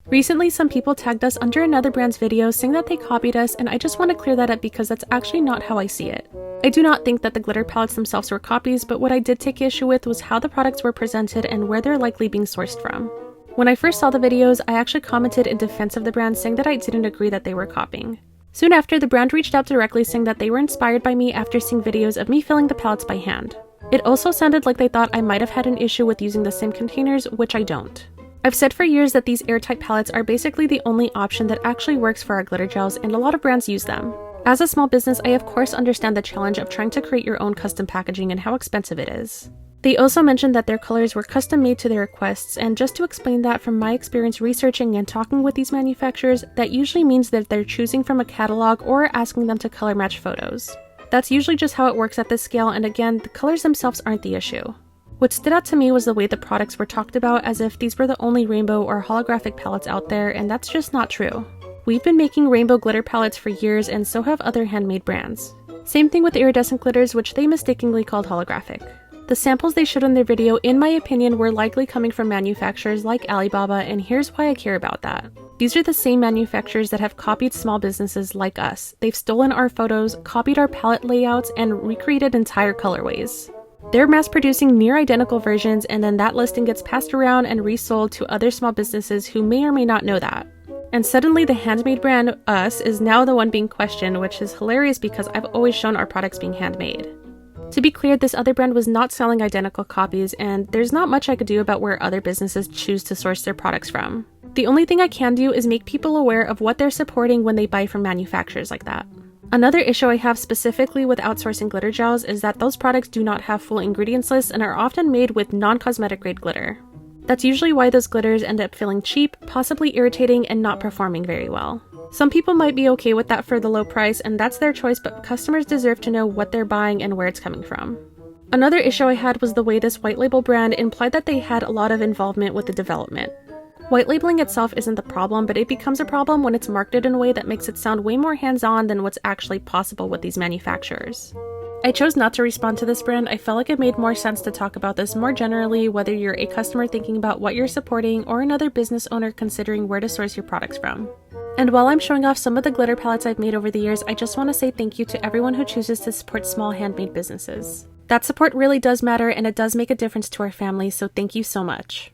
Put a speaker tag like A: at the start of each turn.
A: Recently, some people tagged us under another brand's video saying that they copied us, and I just want to clear that up because that's actually not how I see it. I do not think that the glitter palettes themselves were copies, but what I did take issue with was how the products were presented and where they're likely being sourced from. When I first saw the videos, I actually commented in defense of the brand saying that I didn't agree that they were copying. Soon after, the brand reached out directly saying that they were inspired by me after seeing videos of me filling the palettes by hand. It also sounded like they thought I might have had an issue with using the same containers, which I don't. I've said for years that these airtight palettes are basically the only option that actually works for our glitter gels, and a lot of brands use them. As a small business, I of course understand the challenge of trying to create your own custom packaging and how expensive it is. They also mentioned that their colors were custom made to their requests, and just to explain that from my experience researching and talking with these manufacturers, that usually means that they're choosing from a catalog or asking them to color match photos. That's usually just how it works at this scale, and again, the colors themselves aren't the issue. What stood out to me was the way the products were talked about as if these were the only rainbow or holographic palettes out there, and that's just not true. We've been making rainbow glitter palettes for years, and so have other handmade brands. Same thing with iridescent glitters, which they mistakenly called holographic. The samples they showed in their video, in my opinion, were likely coming from manufacturers like Alibaba, and here's why I care about that. These are the same manufacturers that have copied small businesses like us. They've stolen our photos, copied our palette layouts, and recreated entire colorways. They're mass-producing near-identical versions, and then that listing gets passed around and resold to other small businesses who may or may not know that. And suddenly the handmade brand, us, is now the one being questioned, which is hilarious because I've always shown our products being handmade. To be clear, this other brand was not selling identical copies, and there's not much I could do about where other businesses choose to source their products from. The only thing I can do is make people aware of what they're supporting when they buy from manufacturers like that. Another issue I have specifically with outsourcing glitter gels is that those products do not have full ingredients lists and are often made with non-cosmetic grade glitter. That's usually why those glitters end up feeling cheap, possibly irritating, and not performing very well. Some people might be okay with that for the low price, and that's their choice, but customers deserve to know what they're buying and where it's coming from. Another issue I had was the way this white label brand implied that they had a lot of involvement with the development. White labeling itself isn't the problem, but it becomes a problem when it's marketed in a way that makes it sound way more hands-on than what's actually possible with these manufacturers. I chose not to respond to this brand. I felt like it made more sense to talk about this more generally, whether you're a customer thinking about what you're supporting or another business owner considering where to source your products from. And while I'm showing off some of the glitter palettes I've made over the years, I just want to say thank you to everyone who chooses to support small handmade businesses. That support really does matter, and it does make a difference to our family, so thank you so much.